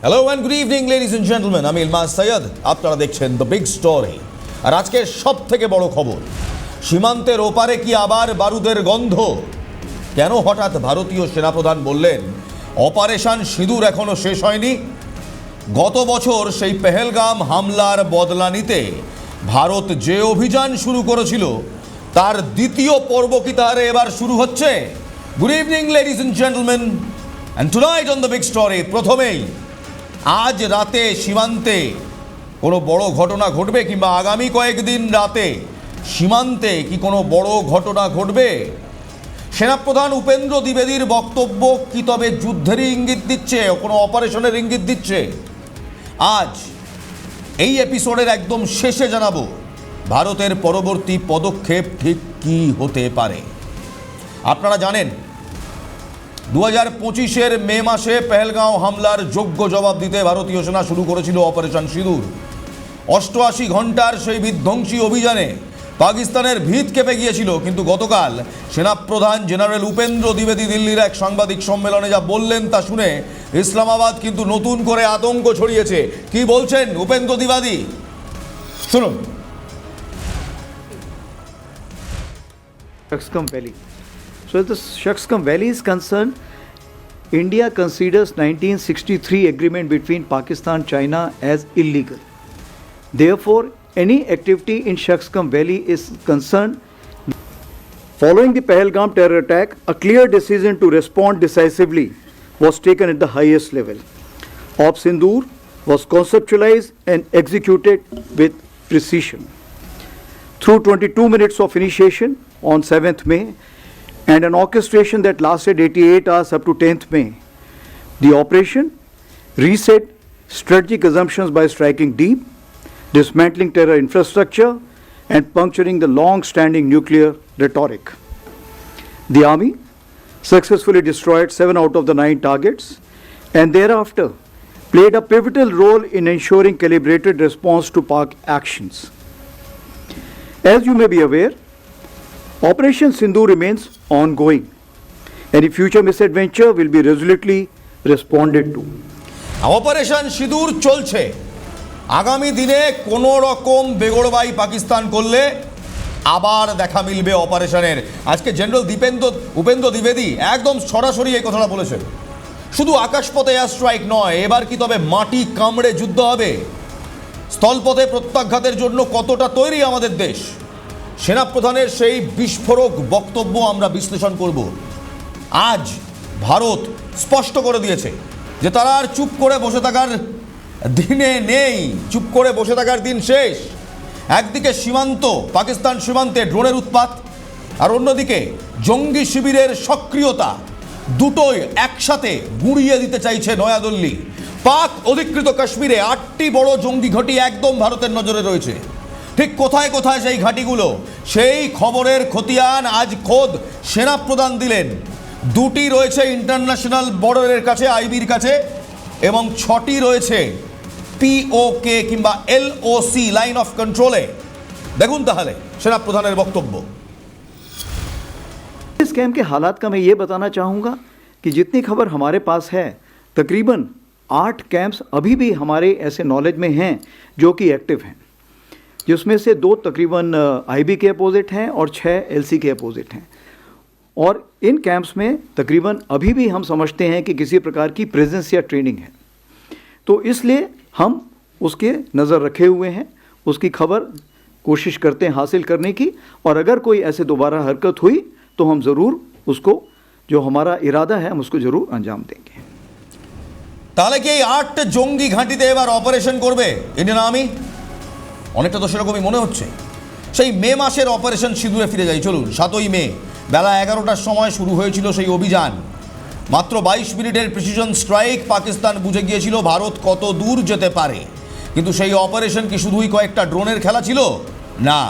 Hello and good evening ladies and gentleman, আমি ইলমাস সৈয়দ। আপনারা দেখছেন দ্য বিগ স্টোরি। আর আজকের সব থেকে বড় খবর, সীমান্তের ওপারে কি আবার বারুদের গন্ধ? কেন হঠাৎ ভারতীয় সেনাপ্রধান বললেন অপারেশন সিঁদুর এখনো শেষ হয়নি? গত বছর সেই পেহেলগাম হামলার বদলা নিতে ভারত যে অভিযান শুরু করেছিল তার দ্বিতীয় পর্ব কি তাহলে এবার শুরু হচ্ছে? Good evening ladies and gentleman, and tonight on the big story. প্রথমেই, আজ রাতে সীমান্তে কোনো বড় ঘটনা ঘটবে কিংবা আগামী কয়েকদিন রাতে সীমান্তে কি কোনো বড় ঘটনা ঘটবে? সেনাপ্রধান উপেন্দ্র দ্বিবেদীর বক্তব্য কি তবে যুদ্ধেরই ইঙ্গিত দিচ্ছে, কোনো অপারেশনের ইঙ্গিত দিচ্ছে? আজ এই এপিসোডের একদম শেষে জানাবো ভারতের পরবর্তী পদক্ষেপ ঠিক কী হতে পারে। আপনারা জানেন 2025-এর মে মাসে পেহেলগাঁও হামলার যোগ্য জবাব দিতে ভারতীয় সেনা শুরু করেছিল অপারেশন সিঁদুর। 88 ঘন্টার সেই বিধ্বংসী অভিযানে পাকিস্তানের ভিত কেঁপে গিয়েছিল, কিন্তু গতকাল সেনাপ্রধান জেনারেল উপেন্দ্র দ্বিবেদী দিল্লির এক সাংবাদিক সম্মেলনে যা বললেন তা শুনে ইসলামাবাদ কিন্তু নতুন করে আতঙ্ক ছড়িয়েছে। কি বলছেন উপেন্দ্র দ্বিবেদী, শুনুন। Shaksgam Valley. So as the Shaksgam Valley is concerned, India considers 1963 agreement between Pakistan and China as illegal. Therefore, any activity in Shaksgam Valley is concerned. Following the Pahalgam terror attack, a clear decision to respond decisively was taken at the highest level. Op Sindoor was conceptualized and executed with precision. Through 22 minutes of initiation on 7th May and an orchestration that lasted 88 hours up to 10th May, the operation reset strategic assumptions by striking deep, dismantling terror infrastructure, and puncturing the long-standing nuclear rhetoric. The army successfully destroyed 7 out of the 9 targets and thereafter played a pivotal role in ensuring calibrated response to Pak actions. As you may be aware, Operation Sindoor remains ongoing. Any future misadventure will be resolutely responded to. Operation সিঁদুর চলছে। আগামী দিনে কোনো রকম বেগড়বাই পাকিস্তান করলে আবার দেখা মিলবে অপারেশনের। আজকে জেনারেল উপেন্দ্র দ্বিবেদী একদম সরাসরি এই কথাটা বলেছেন। শুধু আকাশপথে এয়ার স্ট্রাইক নয়, এবার কি তবে মাটি কামড়ে যুদ্ধ হবে? স্থলপথে প্রত্যাঘাতের জন্য কতটা তৈরি আমাদের দেশ? সেনাপ্রধানের সেই বিস্ফোরক বক্তব্য আমরা বিশ্লেষণ করব। আজ ভারত স্পষ্ট করে দিয়েছে যে তারা আর চুপ করে বসে থাকার দিনে নেই, চুপ করে বসে থাকার দিন শেষ। একদিকে পাকিস্তান সীমান্তে ড্রোনের উৎপাত, আর অন্যদিকে জঙ্গি শিবিরের সক্রিয়তা, দুটোই একসাথে গুঁড়িয়ে দিতে চাইছে নয়াদিল্লি। পাক অধিকৃত কাশ্মীরে 8টি বড় জঙ্গি ঘাঁটি একদম ভারতের নজরে রয়েছে। ঠিক কোথায় কোথায় সেই ঘাঁটিগুলো, সেই খবরের খতিয়ান আজ খোদ সেনাপ্রধান দিলেন। 2টি রয়েছে ইন্টারন্যাশনাল বর্ডারের কাছে, আইবির কাছে, এবং 6টি রয়েছে পিওকে কিংবা এলওসি লাইন অফ কন্ট্রোলে। দেখুন তাহলে সেনাপ্রধানের বক্তব্য। इस कैंप के हालात का मैं ये बताना चाहूँगा कि जितनी खबर हमारे पास है, तकरीबन 8 कैंप्स अभी भी हमारे ऐसे नॉलेज में हैं जो कि एक्टिव हैं, जिसमें से 2 तकरीबन आईबी के अपोजिट हैं और 6 एलसी के अपोजिट हैं। और इन कैंप्स में तकरीबन अभी भी हम समझते हैं कि किसी प्रकार की प्रेजेंस या ट्रेनिंग है, तो इसलिए हम उसके नज़र रखे हुए हैं, उसकी खबर कोशिश करते हैं हासिल करने की, और अगर कोई ऐसे दोबारा हरकत हुई तो हम ज़रूर उसको, जो हमारा इरादा है, हम उसको ज़रूर अंजाम देंगे। তাহলে কি এই 8 জঙ্গি ঘাঁটিতে এবার অপারেশন করবে ইন্ডিয়ান আর্মি? অনেকটা তো সেরকমই মনে হচ্ছে। সেই মে মাসের অপারেশন সিঁদুরে ফিরে যাই, চলুন। 7ই মে বেলা 11টার সময় শুরু হয়েছিল সেই অভিযান। মাত্র 22 মিনিটের প্রিসিশন স্ট্রাইক। পাকিস্তান বুঝে গিয়েছিল ভারত কত দূর যেতে পারে, কিন্তু সেই অপারেশন কি শুধুই কয়েকটা ড্রোনের খেলা ছিল? না,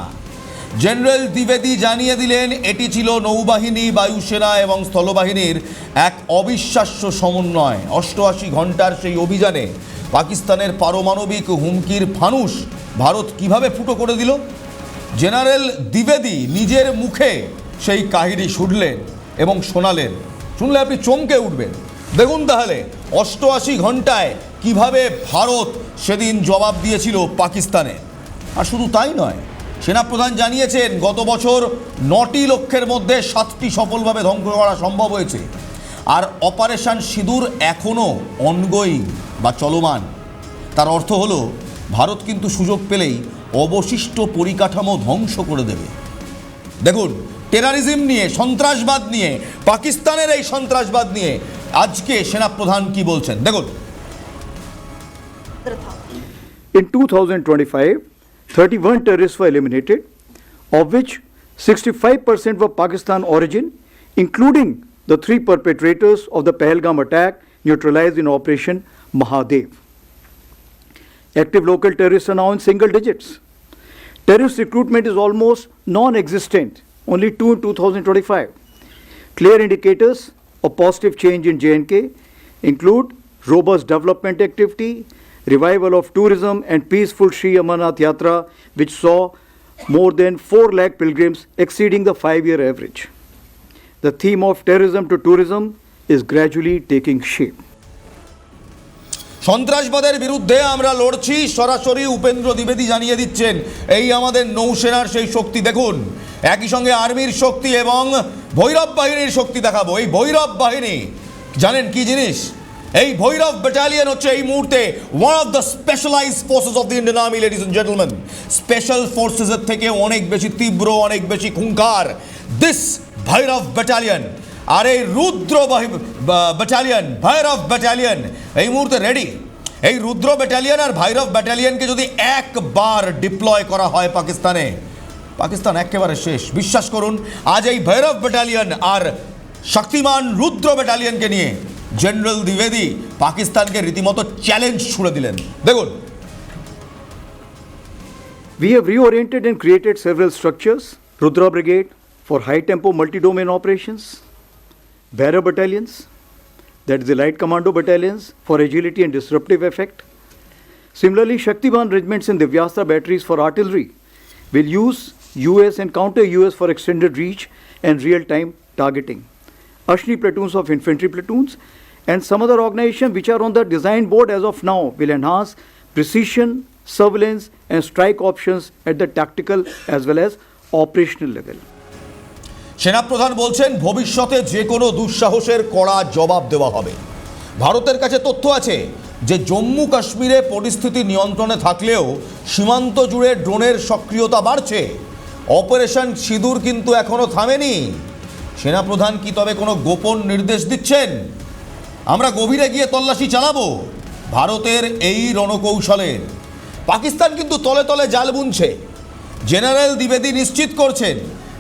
জেনারেল দ্বিবেদী জানিয়ে দিলেন এটি ছিল নৌবাহিনী, বায়ুসেনা এবং স্থলবাহিনীর এক অবিশ্বাস্য সমন্বয়। 88 ঘন্টার সেই অভিযানে পাকিস্তানের পারমাণবিক হুমকির ফানুস ভারত কিভাবে ফুটো করে দিল? জেনারেল দ্বিবেদী নিজের মুখে সেই কাহিনী শুনলেন এবং শোনালেন। শুনলে আপনি চমকে উঠবেন। দেখুন তাহলে 88 ঘন্টায় কিভাবে ভারত সেদিন জবাব দিয়েছিল পাকিস্তানে। আর শুধু তাই নয়, সেনাপ্রধান জানিয়েছেন গত বছর 9টি লক্ষ্যের মধ্যে 7টি সফলভাবে ধ্বংস করা সম্ভব হয়েছে। আর অপারেশন সিঁদুর এখনও অনগোয়িং বা চলমান। তার অর্থ হলো ভারত কিন্তু সুযোগ পেলেই অবশিষ্ট পরিকাঠামো ধ্বংস করে দেবে। দেখুন, টেরারিজম নিয়ে, সন্ত্রাসবাদ নিয়ে, পাকিস্তানের এই সন্ত্রাসবাদ নিয়ে আজকে সেনাপ্রধান কি বলছেন দেখুন। In 2025, 31 terrorists were eliminated, of which 65% were Pakistan origin, including the 3 perpetrators of the Pahalgam attack neutralized in Operation Mahadev. Active local terrorists are now in single digits. Terrorist recruitment is almost non-existent, only 2 in 2025. Clear indicators of positive change in J&K include robust development activity, revival of tourism and peaceful Sri Amarnath Yatra, which saw more than 4 lakh pilgrims, exceeding the 5-year average. The theme of terrorism to tourism is gradually taking shape. সন্ত্রাসবাদের বিরুদ্ধে আমরা লড়ছি, সরাসরি উপেন্দ্র দ্বিবেদী জানিয়ে দিচ্ছেন। এই আমাদের নৌসেনার সেই শক্তি দেখুন, একই সঙ্গে আর্মির শক্তি এবং ভৈরব বাহিনীর শক্তি দেখাবো। এই ভৈরব বাহিনী জানেন কি জিনিস? এই ভৈরব ব্যাটালিয়ন হচ্ছে এই মুহূর্তে one of the specialized forces of the Indian army, ladies and gentleman. Special ফোর্সেসের থেকে অনেক বেশি তীব্র, অনেক বেশি খুঙ্খার দিস ভৈরব ব্যাটালিয়ন। আর এই রুদ্র ব্যাটালিয়ন, ভৈরব ব্যাটালিয়ন এই মুহূর্তে রেডি। এই রুদ্র ব্যাটালিয়ন আর ভৈরব ব্যাটালিয়নকে যদি একবার ডিপ্লয় করা হয় পাকিস্তানে, পাকিস্তান একেবারে শেষ। বিশ্বাস করুন, আজ এই ভৈরব ব্যাটালিয়ন আর শক্তিমান রুদ্র ব্যাটালিয়নকে নিয়ে জেনারেল দ্বিবেদী পাকিস্তানকে রীতিমতো চ্যালেঞ্জ ছুড়ে দিলেন। দেখুন, We have reoriented and created several structures: Rudra Brigade for high-tempo multi-domain operations, Bearer battalions, that is the light commando battalions for agility and disruptive effect. Similarly, Shaktiman regiments and Divyastra batteries for artillery will use US and counter-US for extended reach and real-time targeting. Ashni platoons of infantry platoons and some other organizations which are on the design board as of now will enhance precision, surveillance and strike options at the tactical as well as operational level. সেনাপ্রধান বলছেন ভবিষ্যতে যে কোনো দুঃসাহসের কড়া জবাব দেওয়া হবে। ভারতের কাছে তথ্য আছে যে জম্মু কাশ্মীরে পরিস্থিতি নিয়ন্ত্রণে থাকলেও সীমান্ত জুড়ে ড্রোনের সক্রিয়তা বাড়ছে। অপারেশন সিঁদুর কিন্তু এখনও থামেনি। সেনাপ্রধান কি তবে কোনো গোপন নির্দেশ দিচ্ছেন? আমরা গভীরে গিয়ে তল্লাশি চালাবো ভারতের এই রণকৌশলের। পাকিস্তান কিন্তু তলে তলে জাল বুনছে। জেনারেল দ্বিবেদী নিশ্চিত করছেন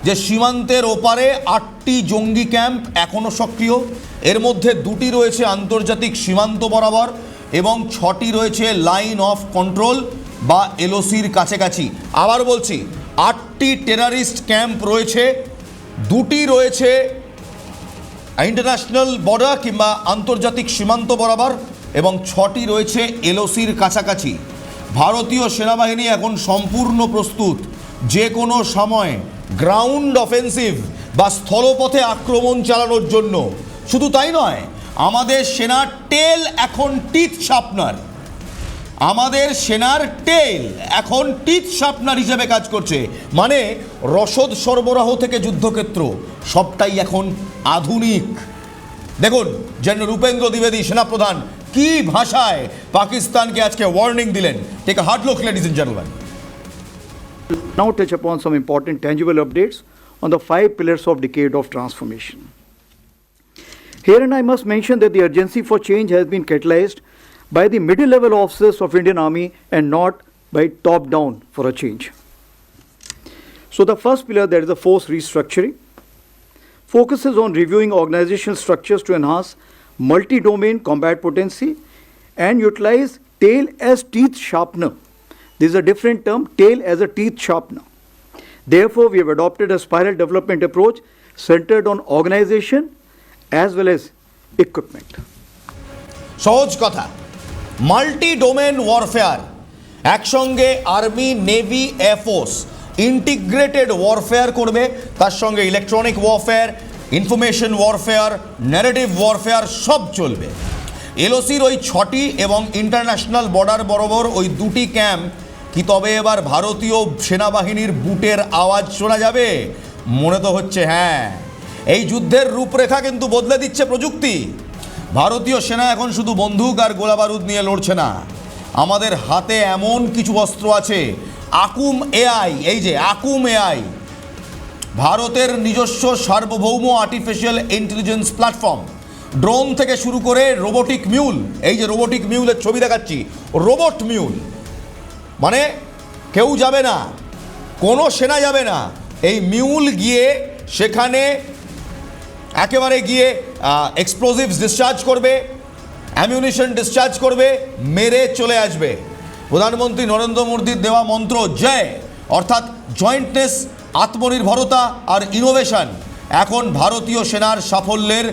যে সীমান্তের ওপারে 8টি জঙ্গি ক্যাম্প এখনও সক্রিয়। এর মধ্যে 2টি রয়েছে আন্তর্জাতিক সীমান্ত বরাবর এবং 6টি রয়েছে লাইন অফ কন্ট্রোল বা এলওসির কাছাকাছি। আবার বলছি, 8টি টেরারিস্ট ক্যাম্প রয়েছে, 2টি রয়েছে ইন্টারন্যাশনাল বর্ডার কিংবা আন্তর্জাতিক সীমান্ত বরাবর এবং 6টি রয়েছে এলওসির কাছাকাছি। ভারতীয় সেনাবাহিনী এখন সম্পূর্ণ প্রস্তুত যে কোনো সময় গ্রাউন্ড অফেন্সিভ বা স্থলপথে আক্রমণ চালানোর জন্য। শুধু তাই নয়, আমাদের সেনার টেল এখন টিথ শার্পনার। আমাদের সেনার টেল এখন টিথ শার্পনার হিসেবে কাজ করছে। মানে রসদ সরবরাহ থেকে যুদ্ধক্ষেত্র সবটাই এখন আধুনিক। দেখুন, জেনারেল উপেন্দ্র দ্বিবেদী সেনাপ্রধান কি ভাষায় পাকিস্তানকে আজকে ওয়ার্নিং দিলেন। Take a hard look, ladies and gentleman. Now touch upon some important tangible updates on the 5 pillars of decade of transformation. Herein I must mention that the urgency for change has been catalyzed by the middle level officers of Indian Army and not by top down for a change. So the first pillar, that is the force restructuring, focuses on reviewing organizational structures to enhance multi-domain combat potency and utilize tail as teeth sharpener. This is a different term, tail as a teeth sharpener. Therefore, we have adopted a spiral development approach centered on organization as well as equipment. সহজ কথা, multi domain warfare, একসঙ্গে army, navy, air force integrated warfare করবে। তার সঙ্গে electronic warfare, information warfare, narrative warfare সব চলবে। এলওসির ওই 6টি এবং ইন্টারন্যাশনাল বর্ডার বরাবর ওই 2টি ক্যাম্প কি তবে এবার ভারতীয় সেনাবাহিনীর বুটের আওয়াজ শোনা যাবে? মনে তো হচ্ছে হ্যাঁ। এই যুদ্ধের রূপরেখা কিন্তু বদলে দিচ্ছে প্রযুক্তি। ভারতীয় সেনা এখন শুধু বন্দুক আর গোলাবারুদ নিয়ে লড়ছে না, আমাদের হাতে এমন কিছু অস্ত্র আছে। আকুম এআই, এই যে আকুম এআই, ভারতের নিজস্ব সার্বভৌম আর্টিফিশিয়াল ইন্টেলিজেন্স প্ল্যাটফর্ম, ড্রোন থেকে শুরু করে রোবোটিক মিউল, এই যে রোবোটিক মিউলের ছবি দেখাচ্ছি, রোবট মিউল, মানে কেউ যাবে না, কোনো সেনা যাবে না, এই মিউল গিয়ে সেখানে একেবারে গিয়ে এক্সপ্লোজিভস ডিসচার্জ করবে, অ্যামিউনিশন ডিসচার্জ করবে, মেরে চলে আসবে। প্রধানমন্ত্রী নরেন্দ্র মোদীর দেওয়া মন্ত্র জয়, অর্থাৎ জয়েন্টনেস, আত্মনির্ভরতা আর ইনোভেশন এখন ভারতীয় সেনার সাফল্যের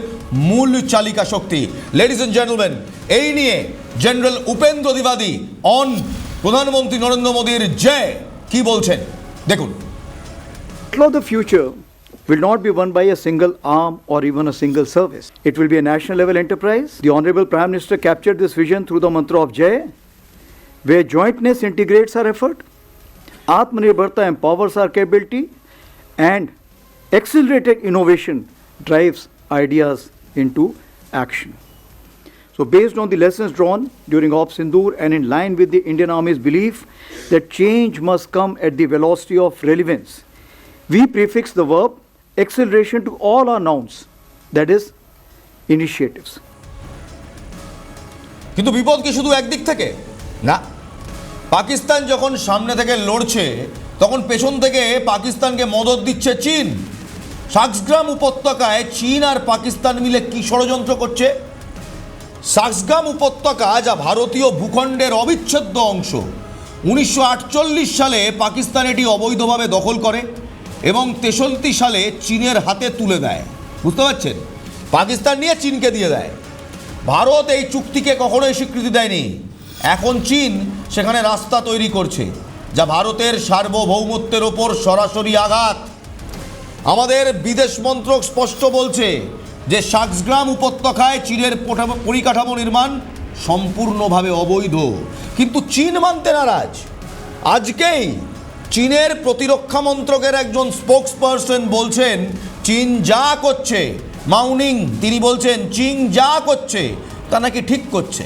মূল চালিকা শক্তি। লেডিজ এন্ড জেন্টলম্যান, এই নিয়ে জেনারেল উপেন্দ্র দ্বিবেদী অন প্রধানমন্ত্রী নরেন্দ্র মোদীর জয় কি বলছেন দেখুন। Battle of the future will not be won by a single arm or even a single service. It will be a national level enterprise. The Honorable Prime Minister captured this vision through the mantra of Jai, where jointness integrates our effort, Atmanirbharta empowers our capability, and accelerated innovation drives ideas into action. So based on the lessons drawn during Op Sindoor and in line with the Indian Army's belief that change must come at the velocity of relevance, we prefix the verb acceleration to all our nouns, that is, initiatives. কিন্তু বিপদ কি শুধু একদিক থেকে? না, পাকিস্তান যখন সামনে থেকে লড়ছে তখন পেছন থেকে পাকিস্তানকে মদদ দিচ্ছে চীন। সাক্সগ্রাম উপত্যকায় চীন আর পাকিস্তান মিলে কি ষড়যন্ত্র করছে? সাক্সগ্রাম উপত্যকা যা ভারতীয় ভূখণ্ডের অবিচ্ছেদ্য অংশ, 1948 সালে পাকিস্তান এটি অবৈধভাবে দখল করে এবং 63 সালে চীনের হাতে তুলে দেয়। বুঝতে পারছেন? পাকিস্তান নিয়ে চীনকে দিয়ে দেয়। ভারত এই চুক্তিকে কখনোই স্বীকৃতি দেয়নি। এখন চীন সেখানে রাস্তা তৈরি করছে, যা ভারতের সার্বভৌমত্বের ওপর সরাসরি আঘাত। আমাদের বিদেশ মন্ত্রক স্পষ্ট বলছে যে সাক্সগ্রাম উপত্যকায় চীনের পরিকাঠামো নির্মাণ সম্পূর্ণভাবে অবৈধ, কিন্তু চীন মানতে নারাজ। আজকেই চীনের প্রতিরক্ষা মন্ত্রকের একজন স্পোকস পারসন বলছেন চীন যা করছে, মাউনিং তিনি বলছেন চীন যা করছে তা নাকি ঠিক করছে।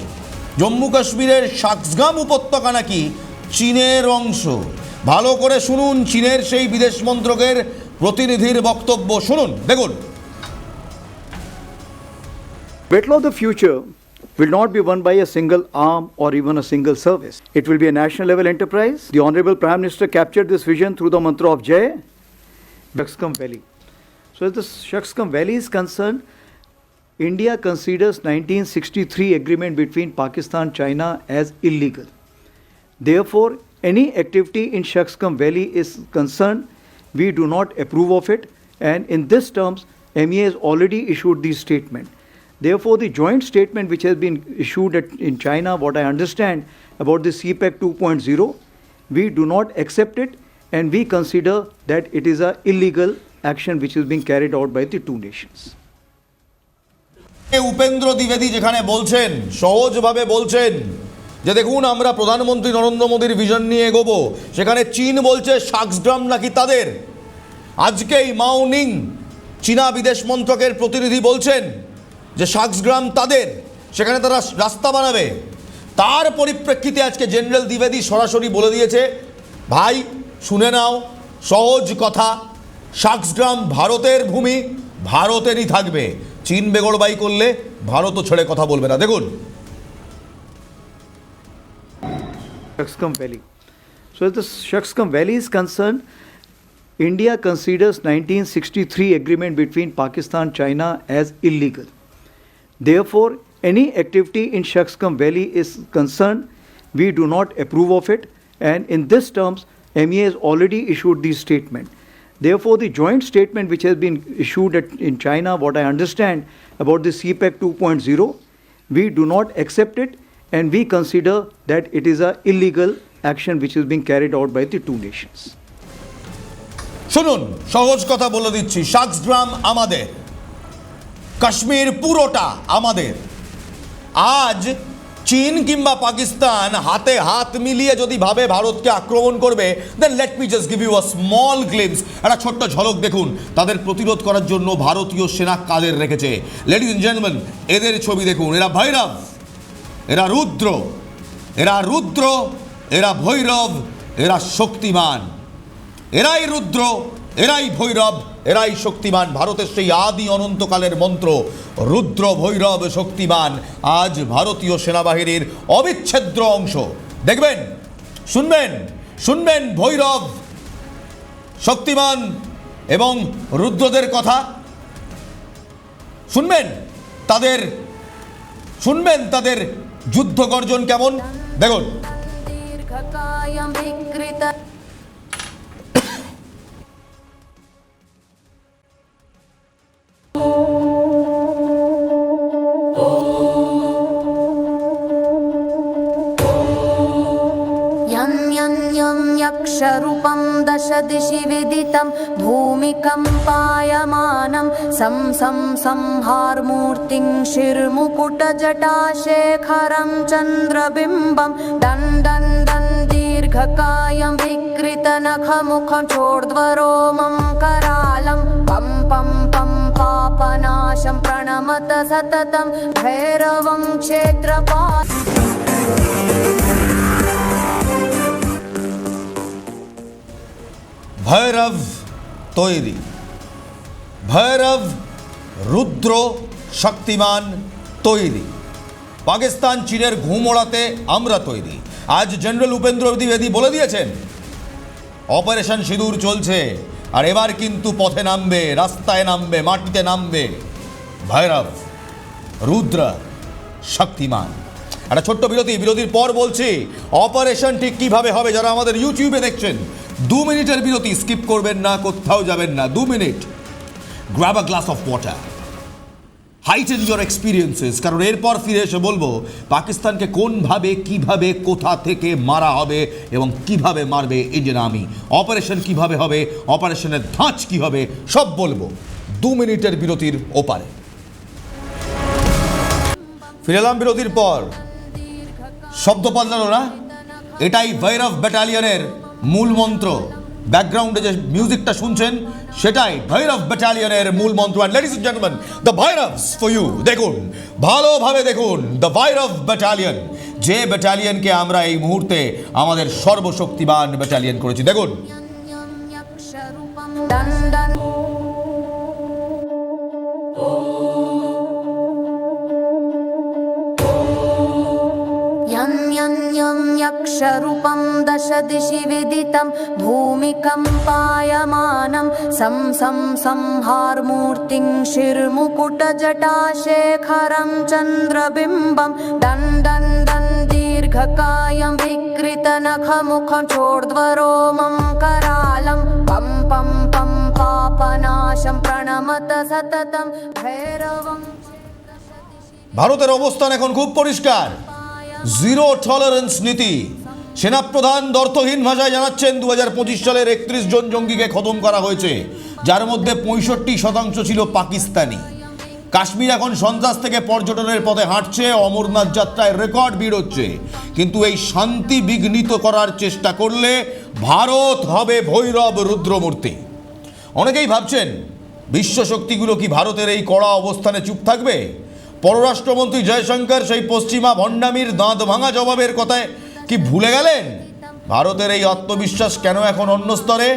জম্মু কাশ্মীরের সাক্সগ্রাম উপত্যকা নাকি চীনের অংশ। ভালো করে শুনুন চীনের সেই বিদেশ মন্ত্রকের প্রতিনিধির বক্তব্য, শুনুন দেখুন। Battle of the future will not be won by a single arm or even a single service. It will be a national level enterprise. The Honorable Prime Minister captured this vision through the mantra of Jai, Shaksgam Valley. So as the Shaksgam Valley is concerned, India considers 1963 agreement between Pakistan and China as illegal. Therefore, any activity in Shaksgam Valley is concerned, we do not approve of it, and in this terms, MEA has already issued the statement. Therefore, the joint statement which has been issued in China, what I understand about the CPEC 2.0, we do not accept it, and we consider that it is an illegal action which is being carried out by the two nations. Upendra দ্বিবেদী যেখানে বলছেন, সহজভাবে বলছেন যে দেখুন আমরা প্রধানমন্ত্রী নরেন্দ্র মোদীর vision নিয়ে এগোবো, সেখানে চীন বলছে সাক্সগ্রাম নাকি তাদের। আজকেই মাওনিং চীনা বিদেশ মন্ত্রকের প্রতিনিধি বলছেন যে সাক্সগ্রাম তাদের, সেখানে তারা রাস্তা বানাবে। তার পরিপ্রেক্ষিতে আজকে জেনারেল দ্বিবেদী সরাসরি বলে দিয়েছে, ভাই শুনে নাও সহজ কথা, সাক্সগ্রাম ভারতের ভূমি, ভারতেরই থাকবে। চীন বেগড়বাই করলে ভারতও ছেড়ে কথা বলবে না। দেখুন Shaksgam Valley. So as the Shaksgam Valley is concerned, India considers 1963 agreement between Pakistan and China as illegal. Therefore, any activity in Shaksgam Valley is concerned, we do not approve of it, and in this terms, MEA has already issued the statement. Therefore, the joint statement which has been issued in China, what I understand about the CPEC 2.0, we do not accept it, and we consider that it is an illegal action which is being carried out by the two nations. শুনুন সহজ কথা বলে দিচ্ছি, সাক্সগ্রাম আমাদের, কাশ্মীর পুরোটা আমাদের। আজ চীন কিংবা পাকিস্তান হাতে হাত মিলিয়ে যদি ভাবে ভারতকে আক্রমণ করবে, then let me just give you a small glimpse, একটা ছোট্ট ঝলক দেখুন তাদের প্রতিরোধ করার জন্য ভারতীয় সেনা কাদের রেখেছে। লেডিজ এন্ড জেন্টলম্যান, এদের ছবি দেখুন। এরা ভৈরব, এরা রুদ্র, এরা রুদ্র, এরা ভৈরব, এরা শক্তিমান। এরাই রুদ্র, এরাই ভৈরব, এরাই শক্তিমান। ভারতের সেই আদি অনন্তকালের মন্ত্র রুদ্র ভৈরব শক্তিমান আজ ভারতীয় সেনাবাহিনীর অবিচ্ছেদ্য অংশ। দেখবেন, শুনবেন, শুনবেন ভৈরব, শক্তিমান এবং রুদ্রদের কথা। শুনবেন তাদের যুদ্ধ গর্জন কেমন। দেখুন, দীর্ঘকায়ম বিকৃত यक्षरूपं दश दिशि विदितं भूमिकम्पायमानं सं सं संहारमूर्तिं शिरमुकुटजटाशेखरं चन्द्रबिम्बं दं दं दं दीर्घकायं विकृतनखमुखं चोर्ध्वरोमं करालं पं पं पं पापनाशं प्रणमत सततं भैरवं क्षेत्रपाल। ভৈরব তৈরি, ভৈরব রুদ্র শক্তিমান তৈরি। পাকিস্তান চীনের ঘুম ওড়াতে আমরা তৈরি। আজ জেনারেল উপেন্দ্র দ্বিবেদী বলে দিয়েছেন অপারেশন সিঁদুর চলছে, আর এবার কিন্তু পথে নামবে, রাস্তায় নামবে, মাটিতে নামবে ভৈরব রুদ্র শক্তিমান। একটা ছোট্ট বিরতির পর বলছি অপারেশন ঠিক কিভাবে হবে। যারা আমাদের ইউটিউবে দেখছেন, 2 মিনিটের বিরতি, স্কিপ করবেন না, কোথাও যাবেন না। 2 minute, grab a glass of water, হাইটেন your experiences, কারণ এরপর ফিরে এসে বলবো পাকিস্তানকে কোনভাবে, কিভাবে, কোথা থেকে মারা হবে এবং কিভাবে মারবে ইন্ডিয়ান আর্মি। অপারেশন কিভাবে হবে, অপারেশনের ধাঁচ কি হবে, সব বলবো 2 মিনিটের বিরতির ওপারে। ফিরে এলাম বিরতির পর। শব্দ পাল্টালো না? এটাই ভৈরব ব্যাটালিয়নের মূল মন্ত্র। ব্যাকগ্রাউন্ডে যে মিউজিকটা শুনছেন সেটাই ভৈরব ব্যাটালিয়নের মূল মন্ত্র। And ladies and gentleman, the Bhairavs for you. দেখুন, ভালোভাবে দেখুন, দ্য ভৈরব ব্যাটালিয়ন, যে ব্যাটালিয়নকে আমরা এই মুহূর্তে আমাদের সর্বশক্তিমান ব্যাটালিয়ন করেছি। দেখুন, यक्षरूपं दं दं यक्षरूपं दश दिशि विदितं भूमिकम्पायमानं सं सं संहारमूर्तिं शिरमुकुटजटाशेखरं चन्द्रबिम्बं दं दं दं दीर्घकायं विकृतनखमुखं चोर्ध्वरोमं करालं पं पं पं पापनाशं प्रणमत सततं भैरवं। ভারতের অবস্থান এখন খুব পরিষ্কার। জিরো টলারেন্স নীতি। সেনাপ্রধান দর্থহীন ভাষায় জানাচ্ছেন 2025 সালের 31 জন জঙ্গিকে খতম করা হয়েছে, যার মধ্যে 65% ছিল পাকিস্তানি। কাশ্মীর এখন সন্ত্রাস থেকে পর্যটনের পথে হাঁটছে, অমরনাথ যাত্রায় রেকর্ড ভিড় হচ্ছে। কিন্তু এই শান্তি বিঘ্নিত করার চেষ্টা করলে ভারত হবে ভৈরব রুদ্রমূর্তি। অনেকেই ভাবছেন বিশ্ব শক্তিগুলো কি ভারতের এই কড়া অবস্থানে চুপ থাকবে? পররাষ্ট্রমন্ত্রী জয়শঙ্কর সেই পশ্চিমা ভণ্ডামির দাঁত ভাঙা জবাবের কথায় কি ভুলে গেলেন? ভারতের এই আত্মবিশ্বাস কেন এখন অন্য স্তরে?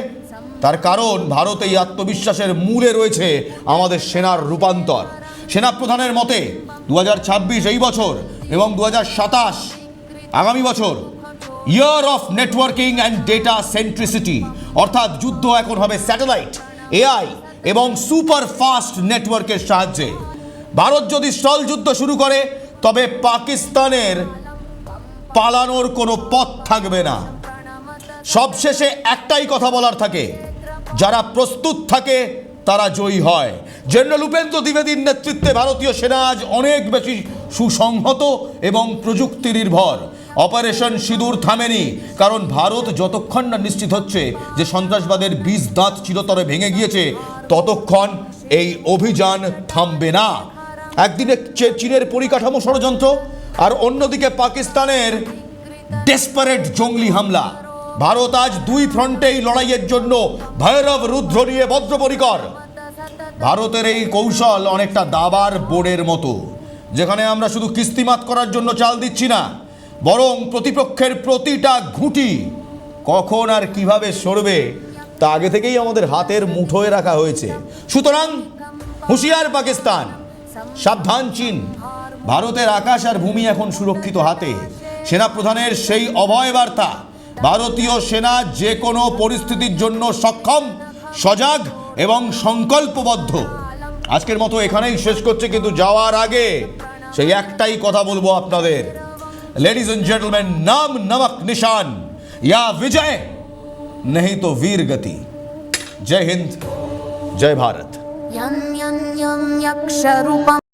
তার কারণ ভারত এই আত্মবিশ্বাসের মূলে রয়েছে আমাদের সেনার রূপান্তর। সেনাপ্রধানের মতে 2026 এই বছর এবং 2027 আগামী বছর year of networking and data centricity, অর্থাৎ যুদ্ধ এখন হবে স্যাটেলাইট, এআই এবং সুপার ফাস্ট নেটওয়ার্কের সাহায্যে। ভারত যদি স্থল যুদ্ধ শুরু করে তবে পাকিস্তানের পালানোর কোনো পথ থাকবে না। সবশেষে একটাই কথা বলার থাকে, যারা প্রস্তুত থাকে তারা জয়ী হয়। জেনারেল উপেন্দ্র দ্বিবেদীর নেতৃত্বে ভারতীয় সেনা আজ অনেক বেশি সুসংহত এবং প্রযুক্তি নির্ভর। অপারেশন সিঁদুর থামেনি, কারণ ভারত যতক্ষণ না নিশ্চিত হচ্ছে যে সন্ত্রাসবাদের বীজ দাঁত চিরতরে ভেঙে গিয়েছে, ততক্ষণ এই অভিযান থামবে না। একদিকে চীনের পরিকাঠামো ষড়যন্ত্র, আর অন্যদিকে পাকিস্তানের ডেসপারেট জঙ্গলি হামলা। ভারত আজ দুই ফ্রন্টেই লড়াইয়ের জন্য ভৈরব রুদ্র নিয়ে বদ্ধপরিকর। ভারতের এই কৌশল অনেকটা দাবার বোর্ডের মতো, যেখানে আমরা শুধু কিস্তিমাত করার জন্য চাল দিচ্ছি না, বরং প্রতিপক্ষের প্রতিটা ঘুঁটি কখন আর কিভাবে সরবে তা আগে থেকেই আমাদের হাতের মুঠোয় রাখা হয়েছে। সুতরাং হুঁশিয়ার পাকিস্তান, সাবধান চীন। ভারতের আকাশ আর ভূমি এখন সুরক্ষিত হাতে। সেনাপ্রধানের সেই অভয় বার্তা, ভারতীয় সেনা যে কোনো পরিস্থিতির জন্য সক্ষম, সজাগ এবং সংকল্পবদ্ধ। আজকের মতো এখানেই শেষ করছে, কিন্তু যাওয়ার আগে সেই একটাই কথা বলবো আপনাদের, लेडीज एंड जेंटलमैन, नाम नमक निशान, या विजय नहीं तो वीर गति। जय हिंद, जय भारत। यं यं यं यक्षरूपम्